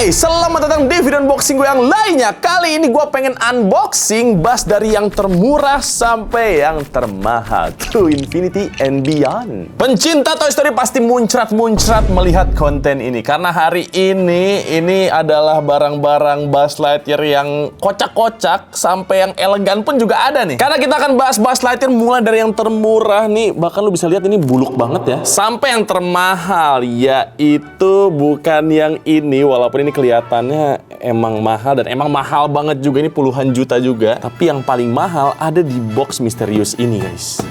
Hai, selamat datang di video unboxing gue yang lainnya. Kali ini gue pengen unboxing bass dari yang termurah sampai yang termahal, To Infinity and Beyond. Pencinta Toy Story pasti muncrat-muncrat melihat konten ini, karena hari ini adalah barang-barang Buzz Lightyear yang kocak-kocak sampai yang elegan pun juga ada nih. Karena kita akan bahas Buzz Lightyear mulai dari yang termurah nih, bahkan lu bisa lihat ini buluk banget ya, sampai yang termahal, yaitu bukan yang ini, walaupun ini kelihatannya emang mahal dan emang mahal banget juga, ini puluhan juta juga. Tapi yang paling mahal ada di box misterius ini, guys.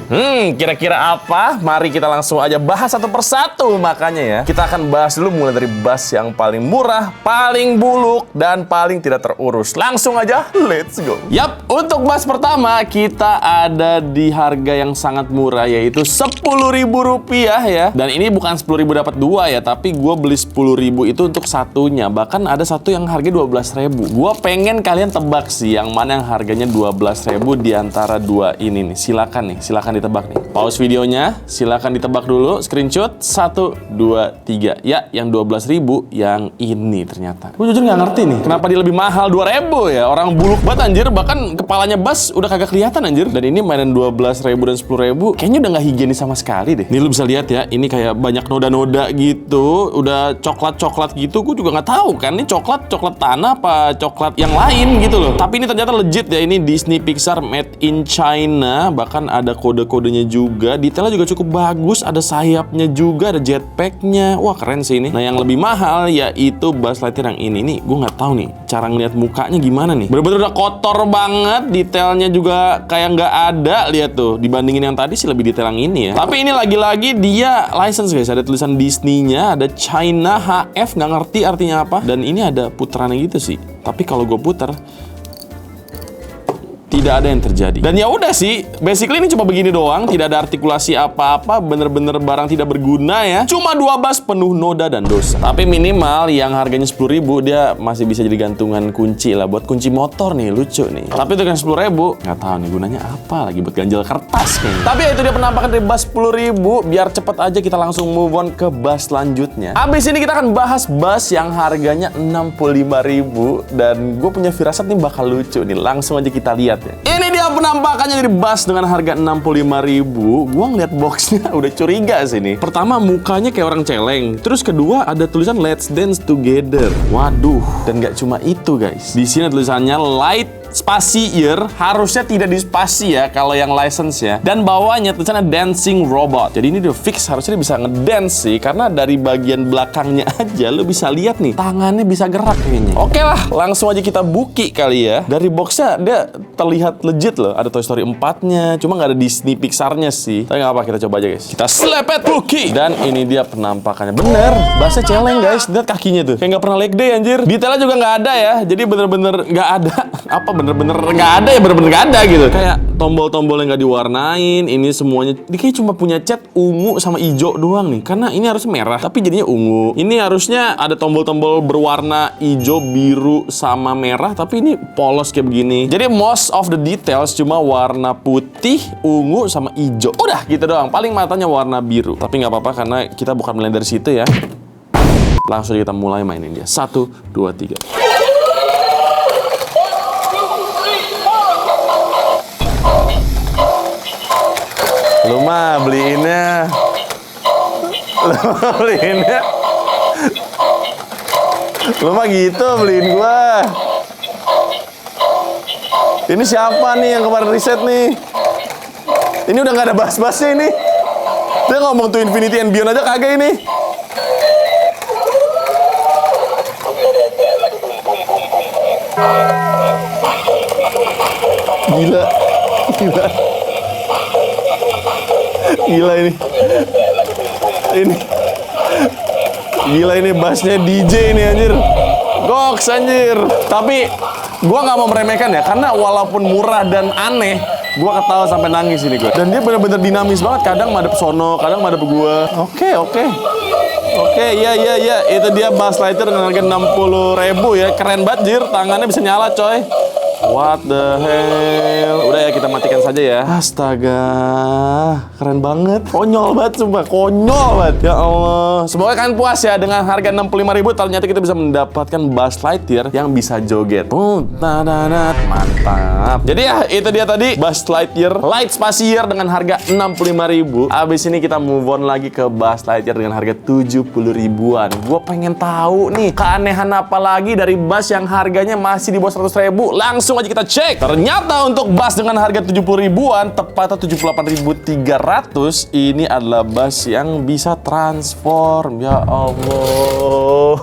Kira-kira apa? Mari kita langsung aja bahas satu persatu. Makanya ya, kita akan bahas dulu mulai dari bass yang paling murah, paling buluk, dan paling tidak terurus. Langsung aja, let's go. Yap, untuk bass pertama kita ada di harga yang sangat murah, yaitu Rp10.000 ya. Dan ini bukan 10.000 dapat dua ya, tapi gue beli 10.000 itu untuk satunya. Bahkan ada satu yang harganya 12.000. Gue pengen kalian tebak sih yang mana yang harganya 12.000 di antara dua ini nih. Silakan ditebak nih. Pause videonya, silakan ditebak dulu. Screenshot 1, 2, 3. Ya, yang 12.000 yang ini ternyata. Gue jujur nggak ngerti nih, kenapa dia lebih mahal 2.000 ya? Orang buluk banget anjir, bahkan kepalanya Buzz udah kagak kelihatan anjir. Dan ini mainan 12.000 dan 10.000, kayaknya udah nggak higienis sama sekali deh. Nih lu bisa lihat ya, ini kayak banyak noda-noda gitu, udah coklat-coklat gitu. Gue juga nggak tahu kan, ini coklat tanah apa coklat yang lain gitu loh. Tapi ini ternyata legit ya, ini Disney Pixar made in China. Bahkan ada kode-kodenya juga, detailnya juga cukup bagus, ada sayapnya juga, ada jetpacknya. Wah keren sih ini. Nah yang lebih mahal yaitu Buzz Lightyear yang ini. Nih gue nggak tahu nih cara ngeliat mukanya gimana nih. Bener-bener udah kotor banget, detailnya juga kayak nggak ada. Lihat tuh, dibandingin yang tadi sih lebih detail yang ini ya. Tapi ini lagi-lagi dia license guys, ada tulisan Disney-nya, ada China HF, nggak ngerti artinya apa. Dan ini ada putarannya gitu sih. Tapi kalau gue putar, tidak ada yang terjadi. Dan ya udah sih, basically ini cuma begini doang, tidak ada artikulasi apa-apa, bener-bener barang tidak berguna ya. Cuma dua bass penuh noda dan dosa. Tapi minimal yang harganya 10.000 dia masih bisa jadi gantungan kunci lah, buat kunci motor nih, lucu nih. Tapi untuk yang 10.000 nggak tahu nih gunanya apa, lagi buat ganjel kertas kayaknya. Tapi ya itu dia penampakan dari bass 10.000. Biar cepet aja kita langsung move on ke bass selanjutnya. Abis ini kita akan bahas bass yang harganya 65.000 dan gue punya firasat nih bakal lucu nih. Langsung aja kita lihat. Ini dia penampakannya dari bass dengan harga 65.000. Gua ngeliat boxnya udah curiga sih nih. Pertama mukanya kayak orang celeng. Terus kedua ada tulisan Let's Dance Together. Waduh. Dan nggak cuma itu guys. Di sini tulisannya Light spasi year, harusnya tidak di spasi ya kalau yang license ya. Dan bawahnya tulisannya Dancing Robot. Jadi ini udah fix, harusnya dia bisa ngedance sih, karena dari bagian belakangnya aja lo bisa lihat nih, tangannya bisa gerak kayaknya. Oke lah, langsung aja kita buki kali ya. Dari boxnya dia terlihat legit loh. Ada Toy Story 4-nya, cuma nggak ada Disney Pixar-nya sih. Tapi nggak apa, kita coba aja guys. Kita selepet buki. Dan ini dia penampakannya. Bener, bassnya celeng guys. Lihat kakinya tuh, kayak nggak pernah leg day anjir. Detailnya juga nggak ada ya. Jadi bener-bener nggak ada. Apa bener-bener nggak ada ya, bener-bener nggak ada gitu. Kayak tombol-tombol yang nggak diwarnain. Ini semuanya, dia kayak cuma punya cat ungu sama hijau doang nih. Karena ini harusnya merah, tapi jadinya ungu. Ini harusnya ada tombol-tombol berwarna hijau, biru, sama merah. Tapi ini polos kayak begini. Jadi most of the details cuma warna putih, ungu, sama hijau. Udah gitu doang. Paling matanya warna biru. Tapi nggak apa-apa karena kita bukan mulai dari situ ya. Langsung kita mulai mainin dia. 1, 2, 3. Lu mah beliinnya. Lu mah gitu beliin gua. Ini siapa nih yang kemarin riset nih? Ini udah nggak ada bass-bassnya ini. Dia ngomong To Infinity and Beyond aja kagak ini. Gila ini. Gila ini bassnya DJ ini anjir. Goks anjir. Tapi gua nggak mau meremehkan ya, karena walaupun murah dan aneh, gua ketawa sampai nangis ini gua. Dan dia bener-bener dinamis banget. Kadang madep sono, kadang madep gua. Oke, iya. Itu dia Buzz Lightyear dengan harga 60.000 ya. Keren banget jir. Tangannya bisa nyala coy. What the hell? Udah ya, kita matikan saja ya. Astaga, keren banget. Konyol banget, sumpah. Konyol banget. Ya Allah. Semoga kalian puas ya. Dengan harga 65.000, ternyata kita bisa mendapatkan Buzz Lightyear yang bisa joget. Mantap. Jadi ya, itu dia tadi Buzz Lightyear Light Spacier dengan harga 65.000. Abis ini kita move on lagi ke Buzz Lightyear dengan harga 70 ribuan. Gue pengen tahu nih, keanehan apa lagi dari Buzz yang harganya masih di bawah 100.000. Langsung aja kita cek. Ternyata untuk Buzz dengan harga 70 ribuan, tepatnya 78.300, ini adalah Buzz yang bisa transform. Ya Allah.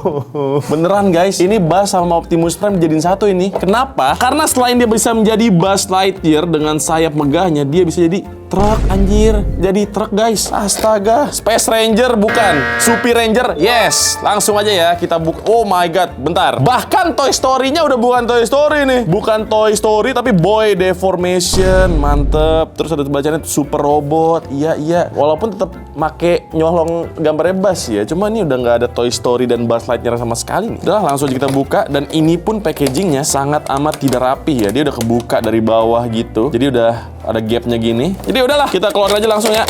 Beneran guys, ini Buzz sama Optimus Prime jadiin satu ini. Kenapa? Karena selain dia bisa menjadi Buzz Lightyear dengan sayap megahnya, dia bisa jadi truk, anjir. Jadi truk guys. Astaga. Space Ranger bukan. Super Ranger, yes. Langsung aja ya kita buka. Oh my god, bentar. Bahkan Toy Story-nya udah bukan Toy Story nih. Bukan Toy Story tapi Boy Deformation. Mantep. Terus ada bacanya Super Robot. Iya. Walaupun tetap make nyolong gambarnya Buzz ya. Cuma ini udah nggak ada Toy Story dan Buzz Lightyear sama sekali nih. Udah langsung aja kita buka. Dan ini pun packagingnya sangat amat tidak rapi ya. Dia udah kebuka dari bawah gitu. Jadi udah ada gapnya gini. Jadi udahlah, kita keluar aja langsung ya.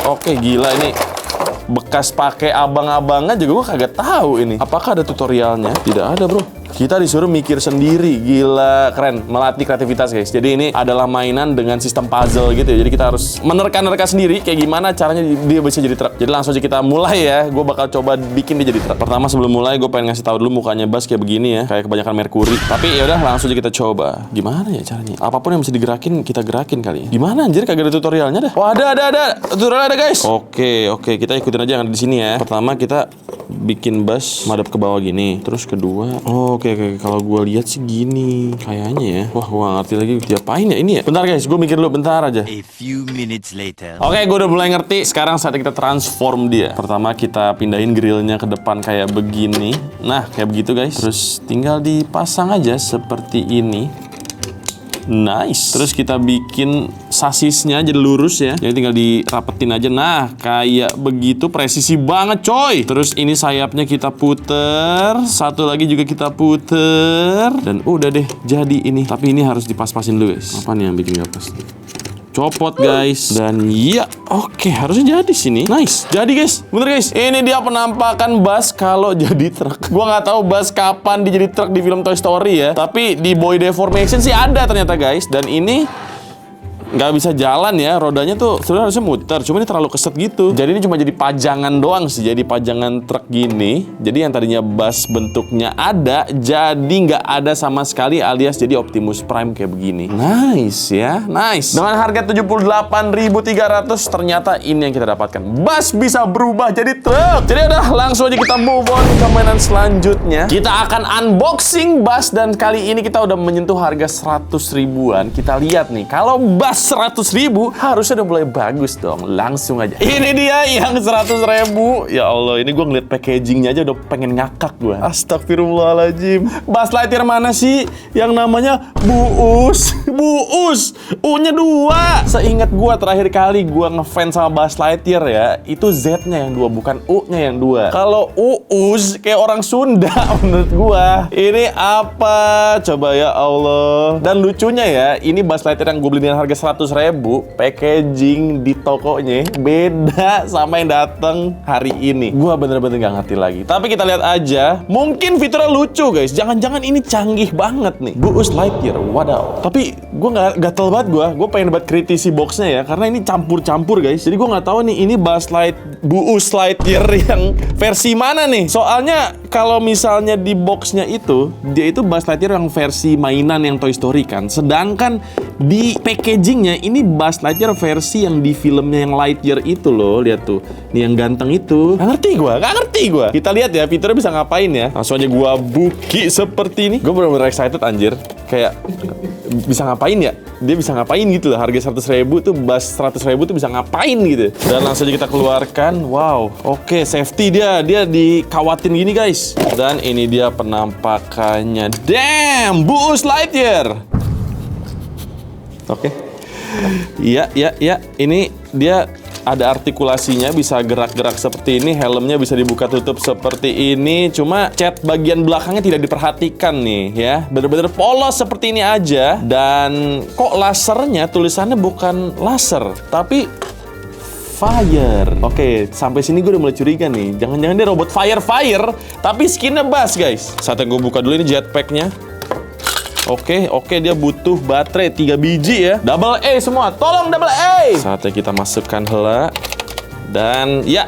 Oke, gila ini. Bekas pakai abang-abangnya juga gue kagak tahu ini. Apakah ada tutorialnya? Tidak ada, bro. Kita disuruh mikir sendiri. Gila, keren. Melatih kreativitas, guys. Jadi ini adalah mainan dengan sistem puzzle gitu ya. Jadi kita harus menerka-nerka sendiri kayak gimana caranya dia bisa jadi truk. Jadi langsung aja kita mulai ya. Gue bakal coba bikin dia jadi truk. Pertama sebelum mulai gue pengen ngasih tahu dulu mukanya Buzz kayak begini ya. Kayak kebanyakan Mercury. Tapi ya udah langsung aja kita coba. Gimana ya caranya? Apapun yang bisa digerakin, kita gerakin kali ya. Gimana anjir, kagak ada tutorialnya dah. Wah, ada. Tutorial ada, guys. Oke. Kita ikutin aja yang ada di sini ya. Pertama kita bikin Buzz madep ke bawah gini. Terus kedua, Oke. Kalau gue lihat sih gini kayaknya ya. Wah, gue gak ngerti lagi diapain ya ini ya. Bentar guys, gue mikir dulu bentar aja. A few minutes later. Oke, gue udah mulai ngerti. Sekarang saatnya kita transform dia. Pertama kita pindahin grillnya ke depan kayak begini. Nah, kayak begitu guys. Terus tinggal dipasang aja seperti ini. Nice. Terus kita bikin sasisnya jadi lurus ya. Jadi tinggal dirapetin aja. Nah, kayak begitu, presisi banget coy. Terus ini sayapnya kita puter. Satu lagi juga kita puter. Dan udah deh, jadi ini. Tapi ini harus dipas-pasin dulu guys. Apa nih yang bikin gak pas? Copot guys. Dan ya, oke, harusnya jadi sini. Nice. Jadi guys, bener guys. Ini dia penampakan Buzz kalau jadi truk. Gua nggak tahu Buzz kapan dia jadi truk di film Toy Story ya. Tapi di Boy Deformation sih ada ternyata guys. Dan ini nggak bisa jalan ya, rodanya tuh sebenarnya harusnya muter, cuma ini terlalu keset gitu. Jadi ini cuma jadi pajangan doang sih, jadi pajangan truk gini. Jadi yang tadinya Buzz bentuknya ada, jadi nggak ada sama sekali, alias jadi Optimus Prime kayak begini. Nice ya, nice. Dengan harga 78.300 ternyata ini yang kita dapatkan. Buzz bisa berubah jadi truk. Jadi udah langsung aja kita move on ke mainan selanjutnya. Kita akan unboxing Buzz dan kali ini kita udah menyentuh harga 100 ribuan. Kita lihat nih, kalau Buzz 100.000 harusnya udah mulai bagus dong. Langsung aja. Ini dia yang 100.000. Ya Allah, ini gue ngeliat packagingnya aja udah pengen ngakak gue. Astagfirullahaladzim. Buzz Lightyear mana sih yang namanya Buus? Buus. U-nya 2. Seingat gue terakhir kali gue ngefans sama Buzz Lightyear ya, itu Z-nya yang 2, bukan U-nya yang 2. Kalau Uus kayak orang Sunda menurut gue. Ini apa? Coba ya Allah. Dan lucunya ya, ini Buzz Lightyear yang gue beli dengan harga 100.000, packaging di tokonya beda sama yang datang hari ini. Gua bener-bener gak ngerti lagi. Tapi kita lihat aja. Mungkin fiturnya lucu guys. Jangan-jangan ini canggih banget nih. Buzz Lightyear, wadaw. Tapi gua nggak gatel banget gua. Gua pengen buat kritisi boxnya ya, karena ini campur-campur guys. Jadi gua nggak tahu nih ini Buzz Lightyear yang versi mana nih. Soalnya kalau misalnya di boxnya itu, dia itu Buzz Lightyear yang versi mainan yang Toy Story kan. Sedangkan di packagingnya ini Buzz Lightyear versi yang di filmnya yang Lightyear itu loh. Lihat tuh, nih yang ganteng itu. Gak ngerti gua. Kita lihat ya fiturnya bisa ngapain ya. Langsung aja gua buki seperti ini. Gue bener-bener excited anjir. Kayak bisa ngapain ya? Dia bisa ngapain gitu loh. Harga 100.000 tuh, Buzz 100.000 tuh bisa ngapain gitu. Dan langsung aja kita keluarkan. Wow, oke, safety dia dikawatin gini guys. Dan ini dia penampakannya. Damn, Buzz Lightyear. Oke. Iya. Ini dia ada artikulasinya, bisa gerak-gerak seperti ini. Helmnya bisa dibuka tutup seperti ini. Cuma cat bagian belakangnya tidak diperhatikan nih ya. Bener-bener polos seperti ini aja. Dan kok lasernya tulisannya bukan laser, tapi fire. Oke, sampai sini gue udah mulai curiga nih. Jangan-jangan dia robot fire, tapi skinnya bass guys. Saatnya gue buka dulu ini jetpacknya. Oke, dia butuh baterai 3 biji ya. Double A semua, tolong double A. Saatnya kita masukkan hela. Dan ya,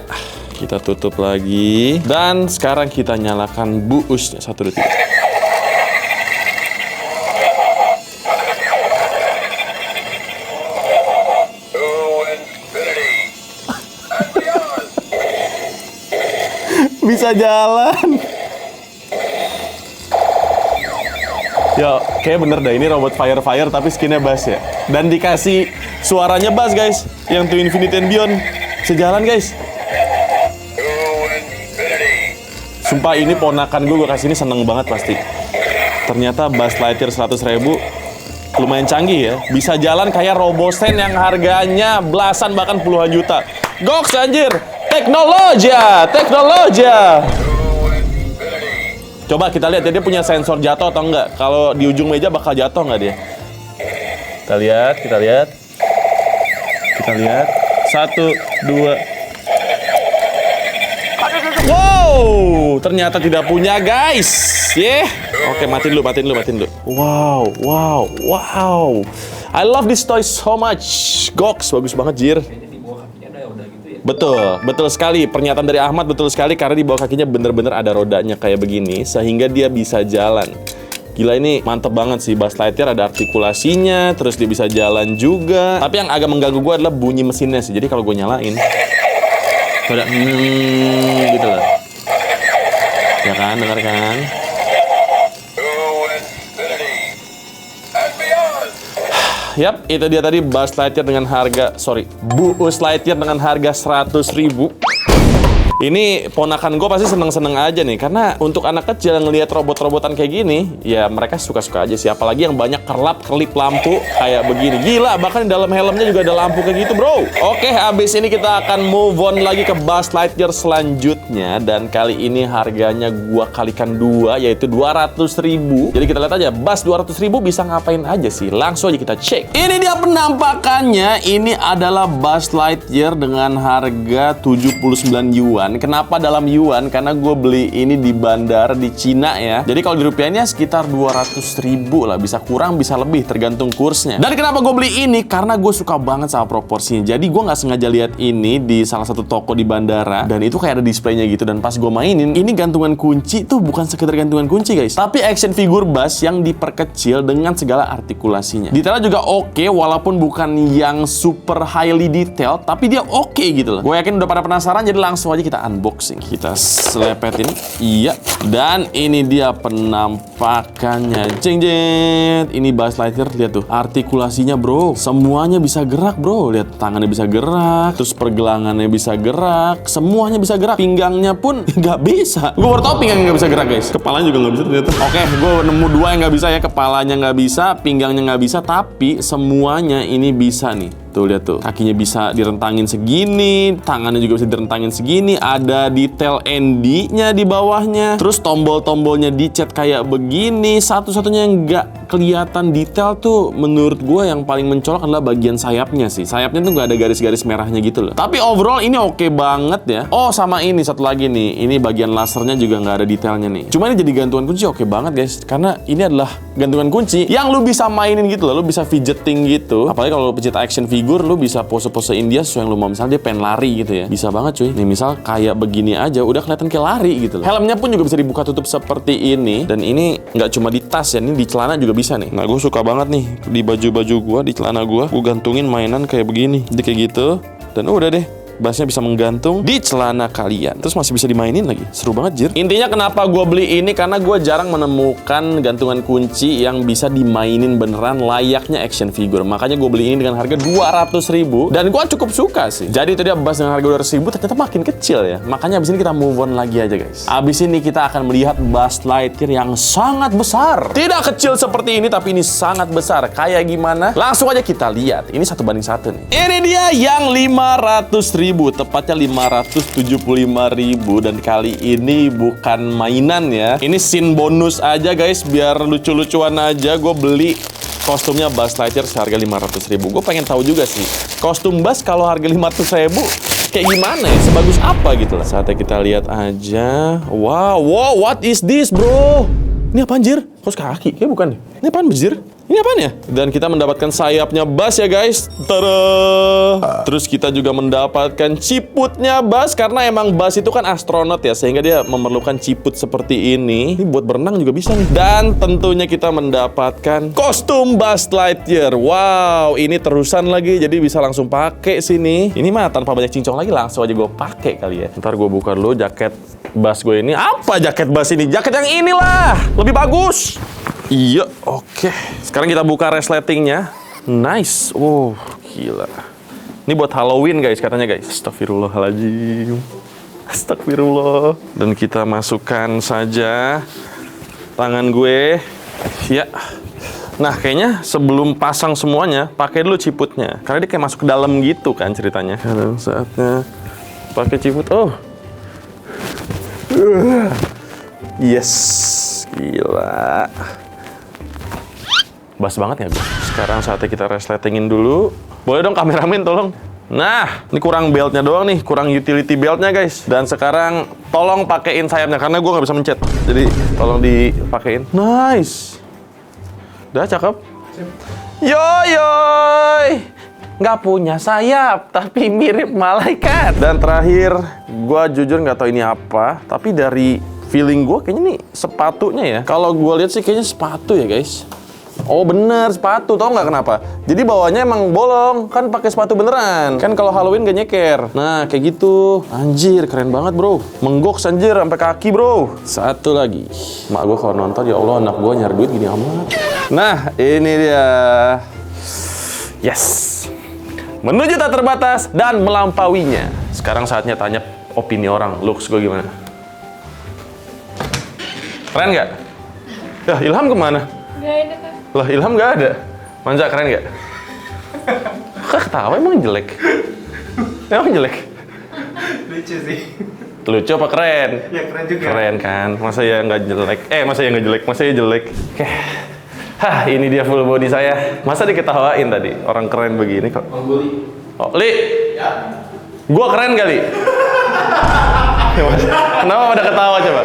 kita tutup lagi. Dan sekarang kita nyalakan buusnya. 1, 2, 3. Bisa jalan. Ya, kayak bener dah ini robot fire tapi skinnya bass ya. Dan dikasih suaranya bass guys. Yang To Infinity and Beyond. Sejalan guys. Sumpah ini ponakan gue kasih ini seneng banget pasti. Ternyata Buzz Lightyear 100.000 lumayan canggih ya. Bisa jalan kayak RoboSen yang harganya belasan bahkan puluhan juta. Goks anjir. Teknologi. Coba kita lihat ya, dia punya sensor jatuh atau enggak. Kalau di ujung meja bakal jatuh enggak dia? Kita lihat. 1, 2. Wow, ternyata tidak punya guys. Oke, matiin dulu. Wow. I love this toy so much. Goks, bagus banget Jir. Betul sekali. Pernyataan dari Ahmad betul sekali karena di bawah kakinya bener-bener ada rodanya kayak begini sehingga dia bisa jalan. Gila ini mantep banget sih. Buzz Lightyear ada artikulasinya, terus dia bisa jalan juga. Tapi yang agak mengganggu gue adalah bunyi mesinnya sih. Jadi kalau gue nyalain, ada gitu loh. Ya kan, dengar kan? Yap, itu dia tadi Buzz Lightyear dengan harga, Buzz Lightyear dengan harga 100.000. Ini ponakan gue pasti seneng-seneng aja nih, karena untuk anak kecil yang ngelihat robot-robotan kayak gini, ya mereka suka-suka aja sih. Apalagi yang banyak kelip lampu kayak begini. Gila, bahkan di dalam helmnya juga ada lampu kayak gitu, bro. Oke, habis ini kita akan move on lagi ke Buzz Lightyear selanjutnya. Dan kali ini harganya gue kalikan 2, yaitu 200.000. Jadi kita lihat aja, Buzz 200.000 bisa ngapain aja sih. Langsung aja kita cek. Ini dia penampakannya. Ini adalah Buzz Lightyear dengan harga 79 yuan. Kenapa dalam yuan? Karena gue beli ini di bandar di Cina ya. Jadi kalau dirupiahnya sekitar 200.000 lah. Bisa kurang, bisa lebih, tergantung kursnya. Dan kenapa gue beli ini? Karena gue suka banget sama proporsinya. Jadi gue nggak sengaja lihat ini di salah satu toko di bandara. Dan itu kayak ada displaynya gitu. Dan pas gue mainin, ini gantungan kunci tuh bukan sekedar gantungan kunci guys. Tapi action figure Buzz yang diperkecil dengan segala artikulasinya. Detailnya juga oke, walaupun bukan yang super highly detailed. Tapi dia oke gitu loh. Gue yakin udah pada penasaran, jadi langsung aja kita unboxing, kita selepetin. Iya, dan ini dia penampakannya. Jeng. Ini Buzz Lightyear, lihat tuh artikulasinya bro, semuanya bisa gerak bro. Lihat tangannya bisa gerak, terus pergelangannya bisa gerak, semuanya bisa gerak. Pinggangnya pun nggak bisa. Gue baru tau pinggangnya nggak bisa gerak guys. Kepalanya juga nggak bisa ternyata. Oke, gue nemu 2 yang nggak bisa ya. Kepalanya nggak bisa, pinggangnya nggak bisa, tapi semuanya ini bisa nih. Tuh lihat tuh, kakinya bisa direntangin segini, tangannya juga bisa direntangin segini, ada detail ND-nya di bawahnya, terus tombol-tombolnya dicat kayak begini. Satu-satunya yang nggak kelihatan detail tuh menurut gue yang paling mencolok adalah bagian sayapnya sih. Sayapnya tuh nggak ada garis-garis merahnya gitu loh. Tapi overall ini oke banget ya. Oh sama ini satu lagi nih, ini bagian lasernya juga nggak ada detailnya nih. Cuma ini jadi gantungan kunci oke banget guys, karena ini adalah gantungan kunci yang lu bisa mainin gitu loh, lu bisa fidgeting gitu. Apalagi kalau lu pecinta action figure, lu bisa pose-posein dia sesuai yang lu mau. Misalnya dia pengen lari gitu ya, bisa banget cuy. Nih misal kayak begini aja udah kelihatan kayak lari gitu loh. Helmnya pun juga bisa dibuka tutup seperti ini. Dan ini nggak cuma di tas ya, ini di celana juga bisa nih. Nah gue suka banget nih di baju-baju gue, di celana gue gantungin mainan kayak begini. Jadi kayak gitu, dan udah deh Bassnya bisa menggantung di celana kalian. Terus masih bisa dimainin lagi. Seru banget, Jir. Intinya kenapa gue beli ini, karena gue jarang menemukan gantungan kunci yang bisa dimainin beneran layaknya action figure. Makanya gue beli ini dengan harga 200.000. Dan gue cukup suka sih. Jadi itu dia bass dengan harga 200.000 ternyata makin kecil ya. Makanya abis ini kita move on lagi aja, guys. Abis ini kita akan melihat Buzz Lightyear yang sangat besar. Tidak kecil seperti ini, tapi ini sangat besar. Kayak gimana? Langsung aja kita lihat. Ini 1:1 nih. Ini dia yang 500.000, tepatnya 575.000. Dan kali ini bukan mainan ya. Ini scene bonus aja, guys, biar lucu-lucuan aja. Gue beli kostumnya Buzz Lightyear seharga 500.000. Gue pengen tahu juga sih, kostum Buzz kalau harga 500.000 kayak gimana ya? Sebagus apa gitu lah. Saatnya kita lihat aja. Wow, what is this, bro? Ini apaan, Jir? Kos kaki? Kayak bukan deh. Ini apaan, Jir? Ini apaan ya? Dan kita mendapatkan sayapnya Buzz ya, guys. Tada! Terus kita juga mendapatkan ciputnya Buzz, karena emang Buzz itu kan astronot ya, sehingga dia memerlukan ciput seperti ini. Ini buat berenang juga bisa nih. Dan tentunya kita mendapatkan kostum Buzz Lightyear. Wow, ini terusan lagi, jadi bisa langsung pakai sini. Ini mah tanpa banyak cincong lagi, langsung aja gue pakai kali ya. Ntar gue buka dulu jaket Buzz gue ini. Apa jaket Buzz ini? Jaket yang inilah, lebih bagus. Iya, oke. Sekarang kita buka resletingnya. Nice. Oh, gila. Ini buat Halloween, guys, katanya, guys. Astagfirullahaladzim. Astagfirullah. Dan kita masukkan saja tangan gue. Ya. Nah, kayaknya sebelum pasang semuanya, pakai dulu ciputnya. Karena dia kayak masuk ke dalam gitu kan ceritanya. Dan saatnya pakai ciput. Oh. Yes. Gila. Bas banget ya gue. Sekarang saatnya kita resletingin dulu. Boleh dong kameramen tolong. Nah, ini kurang beltnya doang nih, kurang utility beltnya, guys. Dan sekarang tolong pakein sayapnya karena gue nggak bisa mencet. Jadi tolong dipakein. Nice. Udah cakep. Yoyoy. Nggak punya sayap, tapi mirip malaikat. Dan terakhir, gue jujur nggak tahu ini apa, tapi dari feeling gue kayaknya nih sepatunya ya. Kalau gue lihat sih kayaknya sepatu ya, guys. Oh bener, sepatu. Tau nggak kenapa? Jadi bawahnya emang bolong. Kan pakai sepatu beneran. Kan kalau Halloween gak nyeker. Nah, kayak gitu. Anjir, keren banget, bro. Menggoks anjir, sampai kaki, bro. Satu lagi. Mak gue kalau nonton, ya Allah, anak gue nyari duit gini amat. Nah, ini dia. Yes. Menuju tak terbatas dan melampauinya. Sekarang saatnya tanya opini orang. Looks gue gimana? Keren nggak? Ya, Ilham kemana? Gak ada, Kak. Lah, Ilham nggak ada. Manja, keren nggak? Kok ketawa emang jelek? Emang jelek? Lucu sih. Lucu apa keren? Ya keren juga. Keren kan? Masa ya nggak jelek? Masa ya nggak jelek? Masa ya jelek? Oke. Hah, ini dia full body saya. Masa diketawain tadi? Orang keren begini kok. Oh, Li. Ya. Gua keren kali. Kenapa pada ketawa coba?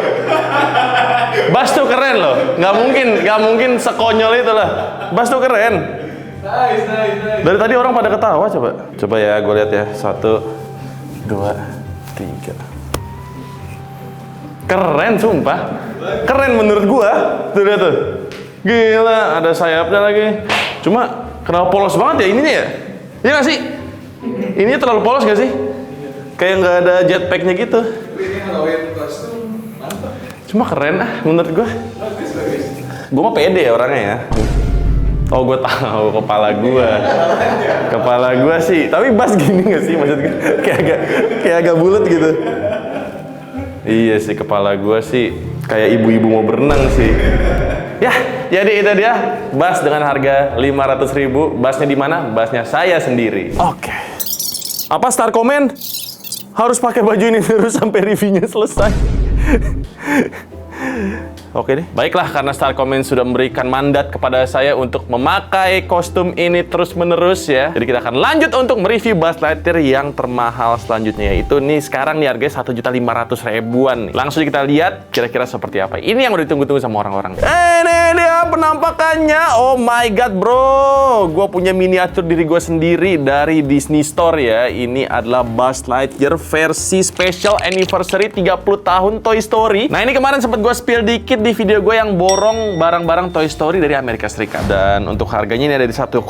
Bas tuh keren loh. Nggak mungkin sekonyol itu lah. Bas tuh keren. Nice. Dari tadi orang pada ketawa coba. Coba ya, gue lihat ya. 1, 2, 3. Keren sumpah. Keren menurut gua. Tuh lihat tuh. Gila, ada sayapnya lagi. Cuma kenapa polos banget ya ininya ya? Iya nggak sih? Ini terlalu polos nggak sih? Kayak nggak ada jetpacknya gitu. Ini Halloween kostum mantap. Cuma keren menurut gua. Bagus. Gua mah pede ya orangnya ya. Oh, gue tahu kepala gua sih. Tapi Bas gini nggak sih maksudnya? Kayak agak bulat gitu. Iya sih, kepala gua sih kayak ibu-ibu mau berenang sih. Ya, jadi itu dia Bas dengan harga 500.000. Basnya di mana? Basnya saya sendiri. Oke. Apa Star Comment? Harus pakai baju ini terus sampai reviewnya selesai. Oke deh. Baiklah, karena Star Comment sudah memberikan mandat kepada saya untuk memakai kostum ini terus-menerus ya. Jadi kita akan lanjut untuk mereview Buzz Lightyear yang termahal selanjutnya, yaitu nih sekarang nih harganya 1.500.000-an nih. Langsung kita lihat kira-kira seperti apa. Ini yang udah ditunggu-tunggu sama orang-orang. Ini dia penampakannya. Oh my god, bro. Gua punya miniatur diri gue sendiri dari Disney Store ya. Ini adalah Buzz Lightyear versi Special Anniversary 30 tahun Toy Story. Nah, ini kemarin sempat gue spill dikit lanjut di video gue yang borong barang-barang Toy Story dari Amerika Serikat. Dan untuk harganya ini ada di 1,5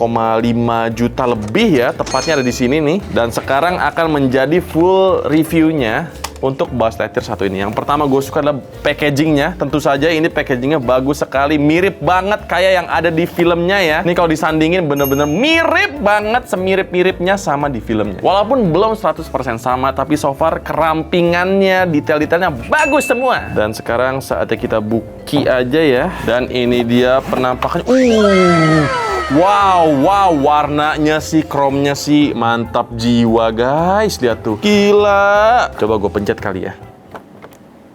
juta lebih ya, tepatnya ada di sini nih. Dan sekarang akan menjadi full reviewnya untuk Buzz Lightyear satu ini. Yang pertama gue suka adalah packagingnya. Tentu saja ini packagingnya bagus sekali, mirip banget kayak yang ada di filmnya ya. Ini kalau disandingin bener-bener mirip banget, semirip-miripnya sama di filmnya. Walaupun belum 100% sama, tapi so far kerampingannya, detail-detailnya bagus semua. Dan sekarang saatnya kita buki aja ya. Dan ini dia penampakannya. Wow, warnanya sih, chrome-nya sih mantap jiwa guys. Lihat tuh, gila. Coba gue pencet kali ya.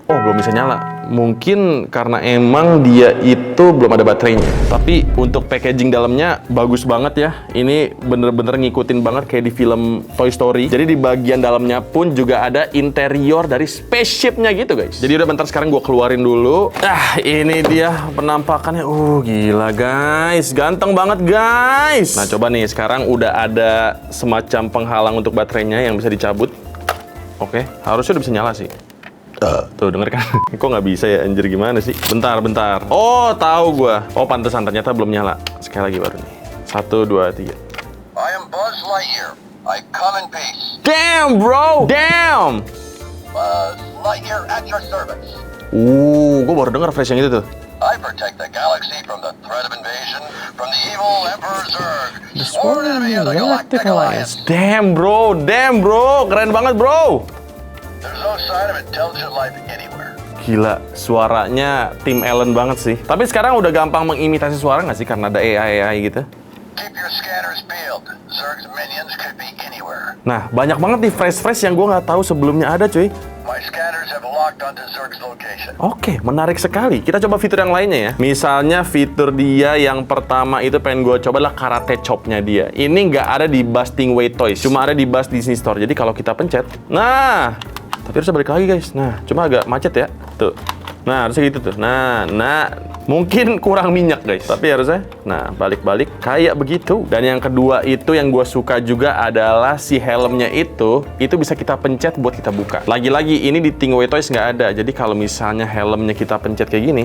Oh, belum bisa nyala. Mungkin karena emang dia itu belum ada baterainya. Tapi untuk packaging dalamnya bagus banget ya. Ini bener-bener ngikutin banget kayak di film Toy Story. Jadi di bagian dalamnya pun juga ada interior dari spaceship-nya gitu guys. Jadi udah bentar, sekarang gue keluarin dulu. Ini dia penampakannya. Gila guys. Ganteng banget guys. Nah coba nih, sekarang udah ada semacam penghalang untuk baterainya yang bisa dicabut. Oke, harusnya udah bisa nyala sih. Tuh denger kan? Kok nggak bisa ya anjir, gimana sih? Bentar. Oh tahu gua. Oh pantesan, ternyata belum nyala. Sekali lagi baru nih. 1, 2, 3. I am Buzz Lightyear. I come in peace. Damn bro, damn. Buzz Lightyear at your service. Gua baru denger flash yang itu tuh. I protect the galaxy from the threat of invasion from the evil Emperor Zurg, sworn enemy of the Galactic Alliance. Damn bro, keren banget bro. There's no sign of intelligent life anywhere. Gila, suaranya Tim Allen banget sih. Tapi sekarang udah gampang mengimitasi suara nggak sih karena ada AI gitu? Keep your scanners peeled. Zurg's minions could be anywhere. Nah, banyak banget nih fresh yang gue nggak tahu sebelumnya ada cuy. My scanners have locked onto Zurg's location. Oke, menarik sekali. Kita coba fitur yang lainnya ya. Misalnya fitur dia yang pertama itu pengen gue coba adalah karate chop-nya dia. Ini nggak ada di Buzz Stingray Toys, cuma ada di Buzz Disney Store. Jadi kalau kita pencet, nah, tapi harusnya balik lagi guys. Nah, cuma agak macet ya. Tuh. Nah, harusnya gitu tuh. Nah, mungkin kurang minyak guys. Tapi harusnya, nah, balik-balik kayak begitu. Dan yang kedua itu yang gue suka juga adalah si helmnya itu bisa kita pencet buat kita buka. Lagi-lagi ini di Stingray Toys nggak ada. Jadi kalau misalnya helmnya kita pencet kayak gini,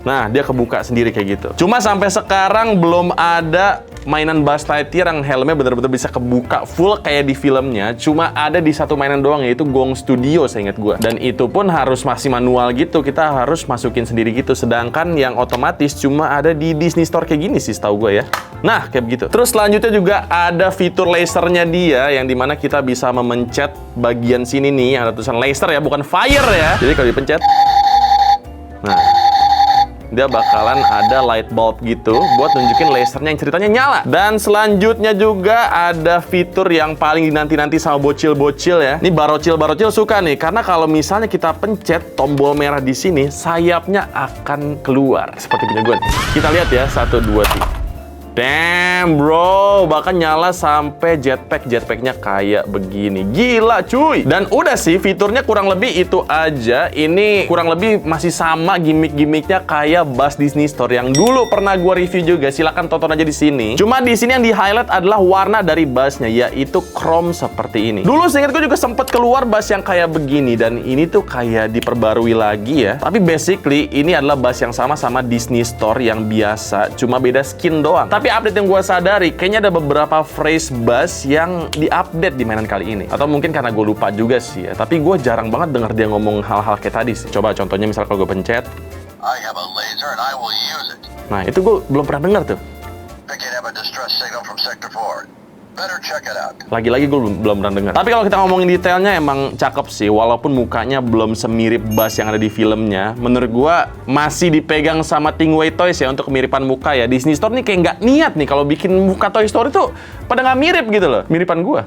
nah, dia kebuka sendiri kayak gitu. Cuma sampai sekarang belum ada mainan Buzz Lightyear yang helmnya bener-bener bisa kebuka full kayak di filmnya. Cuma ada di satu mainan doang, yaitu Gong Studio seingat gue. Dan itu pun harus masih manual gitu, kita harus masukin sendiri gitu. Sedangkan yang otomatis cuma ada di Disney Store kayak gini sih setahu gue ya. Nah, kayak begitu. Terus selanjutnya juga ada fitur lasernya dia, yang dimana kita bisa memencet bagian sini nih, yang ada tulisan laser ya, bukan fire ya. Jadi kalau dipencet, nah, dia bakalan ada light bulb gitu buat nunjukin lasernya yang ceritanya nyala. Dan selanjutnya juga ada fitur yang paling dinanti-nanti sama bocil-bocil ya. Ini barocil suka nih, karena kalau misalnya kita pencet tombol merah di sini, sayapnya akan keluar seperti punya gue. Kita lihat ya, 1, 2, 3. Damn bro, bahkan nyala sampai jetpacknya kayak begini. Gila cuy. Dan udah sih, fiturnya kurang lebih itu aja. Ini kurang lebih masih sama gimmick-gimmicknya kayak Buzz Disney Store yang dulu pernah gua review juga. Silahkan tonton aja di sini. Cuma di sini yang di highlight adalah warna dari Buzznya, yaitu chrome seperti ini. Dulu seingat gue juga sempat keluar Buzz yang kayak begini, dan ini tuh kayak diperbarui lagi ya. Tapi basically ini adalah Buzz yang sama Disney Store yang biasa, cuma beda skin doang. Tapi update yang gue sadari, kayaknya ada beberapa phrase Buzz yang di-update di mainan kali ini. Atau mungkin karena gue lupa juga sih ya. Tapi gue jarang banget denger dia ngomong hal-hal kayak tadi sih. Coba contohnya misal kalau gue pencet. I have a laser and I will use it. Nah, itu gue belum pernah denger tuh. Picking up a distress signal from Sector 4. Better check it out. Lagi-lagi gue belum pernah dengar. Tapi kalau kita ngomongin detailnya emang cakep sih. Walaupun mukanya belum semirip Buzz yang ada di filmnya, menurut gue masih dipegang sama Stingray Toys ya untuk kemiripan muka ya. Disney Store nih kayak nggak niat nih kalau bikin muka Toy Story tuh pada nggak mirip gitu loh. Miripan gue.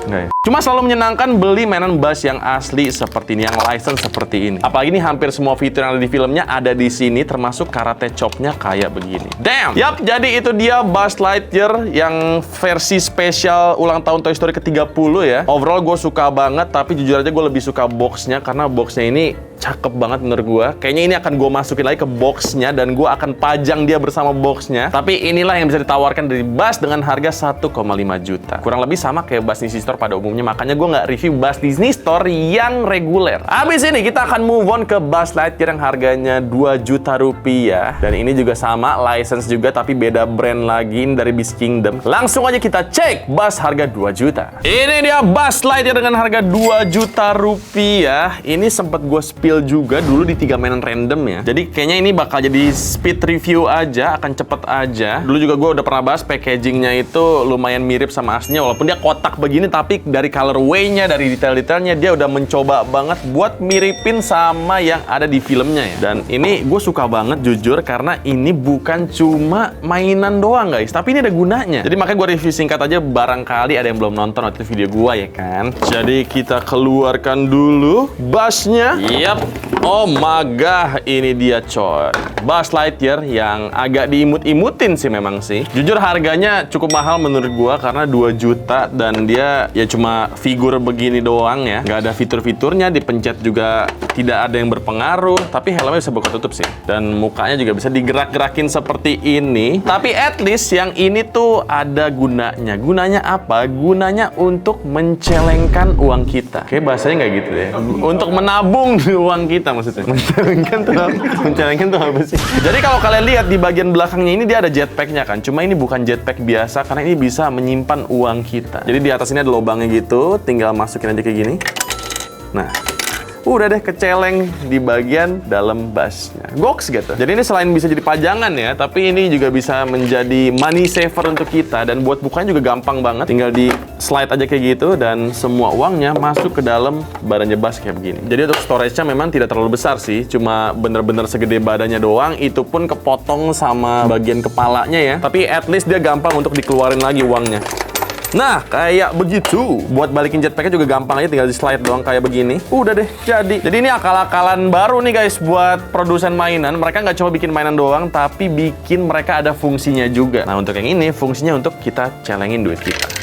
Nggak ya? Cuma selalu menyenangkan beli mainan Buzz yang asli seperti ini, yang license seperti ini. Apalagi ini hampir semua fitur yang ada di filmnya ada di sini, termasuk karate chop-nya kayak begini. Damn! Yap, jadi itu dia Buzz Lightyear yang versi spesial ulang tahun Toy Story ke-30 ya. Overall gue suka banget, tapi jujur aja gue lebih suka boxnya karena boxnya ini cakep banget menurut gue. Kayaknya ini akan gue masukin lagi ke boxnya dan gue akan pajang dia bersama boxnya. Tapi inilah yang bisa ditawarkan dari Buzz dengan harga 1,5 juta. Kurang lebih sama kayak Buzz Disney Store pada umumnya umumnya. Makanya gue nggak review Buzz Disney Store yang reguler. Abis ini kita akan move on ke Buzz Lightyear yang harganya 2 juta rupiah. Dan ini juga sama, license juga tapi beda brand lagi, ini dari Beast Kingdom. Langsung aja kita cek Buzz harga 2 juta. Ini dia Buzz Lightyear dengan harga 2 juta rupiah. Ini sempat gue spill juga dulu di 3 mainan random ya. Jadi kayaknya ini bakal jadi speed review aja, akan cepet aja. Dulu juga gue udah pernah bahas packagingnya itu lumayan mirip sama aslinya, walaupun dia kotak begini, tapi dari colorway-nya, dari detail-detailnya dia udah mencoba banget buat miripin sama yang ada di filmnya ya. Dan ini gue suka banget jujur, karena ini bukan cuma mainan doang guys, tapi ini ada gunanya. Jadi makanya gue review singkat aja, barangkali ada yang belum nonton waktu video gue ya kan. Jadi kita keluarkan dulu Buzznya. Yap. Oh my god, ini dia coy. Buzz Lightyear yang agak diimut-imutin sih memang sih. Jujur harganya cukup mahal menurut gua karena 2 juta dan dia ya cuma figur begini doang ya. Nggak ada fitur-fiturnya, dipencet juga tidak ada yang berpengaruh, tapi helmnya bisa buka tutup sih. Dan mukanya juga bisa digerak-gerakin seperti ini. Tapi at least yang ini tuh ada gunanya. Gunanya apa? Gunanya untuk mencelengkan uang kita. Kayak bahasanya nggak gitu ya. Untuk menabung uang kita maksudnya. Mencelengkan tuh apa sih? Jadi kalau kalian lihat di bagian belakangnya ini dia ada jetpacknya kan. Cuma ini bukan jetpack biasa karena ini bisa menyimpan uang kita. Jadi di atas ini ada lubangnya gitu, tinggal masukin aja kayak gini. Nah, udah deh keceleng di bagian dalam Buzznya. Goks gitu. Jadi ini selain bisa jadi pajangan ya, tapi ini juga bisa menjadi money saver untuk kita. Dan buat bukanya juga gampang banget. Tinggal di slide aja kayak gitu dan semua uangnya masuk ke dalam badannya Buzz kayak begini. Jadi untuk storage-nya memang tidak terlalu besar sih. Cuma bener-bener segede badannya doang. Itu pun kepotong sama bagian kepalanya ya. Tapi at least dia gampang untuk dikeluarin lagi uangnya. Nah, kayak begitu. Buat balikin jetpacknya juga gampang aja, tinggal di slide doang kayak begini. Udah deh, jadi. Jadi ini akal-akalan baru nih guys buat produsen mainan. Mereka nggak cuma bikin mainan doang, tapi bikin mereka ada fungsinya juga. Nah, untuk yang ini, fungsinya untuk kita celengin duit kita.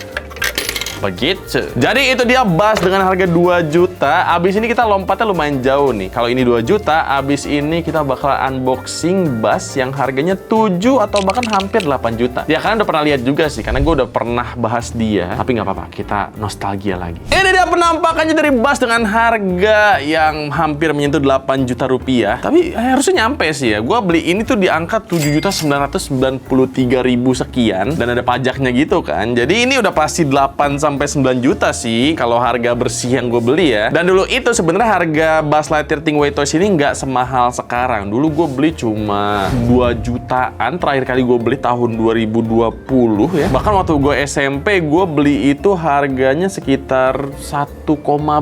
Begitu. Jadi itu dia Buzz dengan harga 2 juta. Abis ini kita lompatnya lumayan jauh nih. Kalau ini 2 juta, abis ini kita bakal unboxing Buzz yang harganya 7 atau bahkan hampir 8 juta. Ya kalian udah pernah lihat juga sih, karena gue udah pernah bahas dia. Tapi nggak apa-apa, kita nostalgia lagi. Ini dia penampakannya dari Buzz dengan harga yang hampir menyentuh 8 juta rupiah. Tapi harusnya nyampe sih ya. Gue beli ini tuh di angka 7.993.000 sekian. Dan ada pajaknya gitu kan. Jadi ini udah pasti 8 sampai 9 juta sih kalau harga bersih yang gue beli ya. Dan dulu itu sebenarnya harga Buzz Lightyear Thinkway Toys ini nggak semahal sekarang. Dulu gue beli cuma 2 jutaan. Terakhir kali gue beli tahun 2020 ya. Bahkan waktu gue SMP gue beli itu harganya sekitar 1,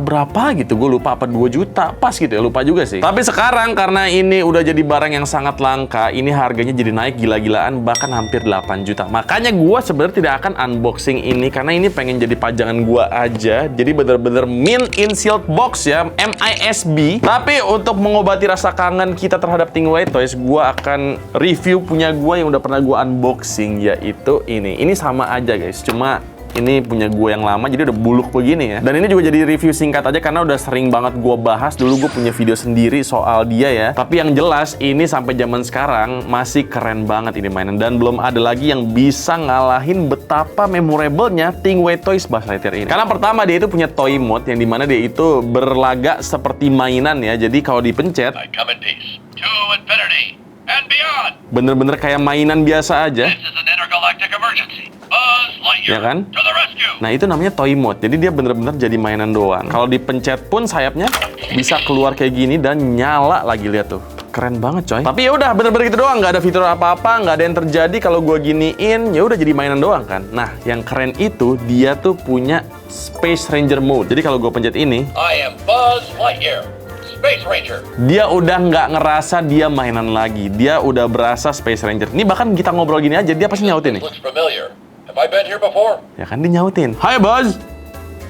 berapa gitu. Gue lupa apa 2 juta. Pas gitu ya, lupa juga sih. Tapi sekarang karena ini udah jadi barang yang sangat langka, ini harganya jadi naik gila-gilaan bahkan hampir 8 juta. Makanya gue sebenarnya tidak akan unboxing ini karena ini pengen jadi pajangan gua aja. Jadi bener-bener mint in sealed box ya, MISB. Tapi untuk mengobati rasa kangen kita terhadap Thinkway Toys, gua akan review punya gua yang udah pernah gua unboxing, yaitu ini. Ini sama aja guys, cuma ini punya gue yang lama, jadi udah buluk begini ya. Dan ini juga jadi review singkat aja karena udah sering banget gue bahas. Dulu gue punya video sendiri soal dia ya. Tapi yang jelas ini sampai zaman sekarang masih keren banget ini mainan. Dan belum ada lagi yang bisa ngalahin betapa memorablenya Thinkway Toys Buzz Lightyear ini. Karena pertama dia itu punya toy mode yang dimana dia itu berlagak seperti mainan ya. Jadi kalau dipencet, I come in peace to infinity and beyond. Bener-bener kayak mainan biasa aja. This is an intergalactic emergency. Buzz Lightyear Ya kan? to the rescue. Nah itu namanya toy mode, jadi dia bener-bener jadi mainan doang. Kalau dipencet pun sayapnya bisa keluar kayak gini dan nyala lagi, lihat tuh. Keren banget coy. Tapi ya udah bener-bener gitu doang, nggak ada fitur apa-apa, nggak ada yang terjadi kalau gua giniin, ya udah jadi mainan doang kan. Nah yang keren itu dia tuh punya Space Ranger mode. Jadi kalau gua pencet ini, I am Buzz Lightyear, Space Ranger. dia udah nggak ngerasa dia mainan lagi, dia udah berasa Space Ranger. Ini bahkan kita ngobrol gini aja, dia pasti nyautin nih. Looks familiar. Have I been here before? Ya kan dia nyautin. Hai Buzz.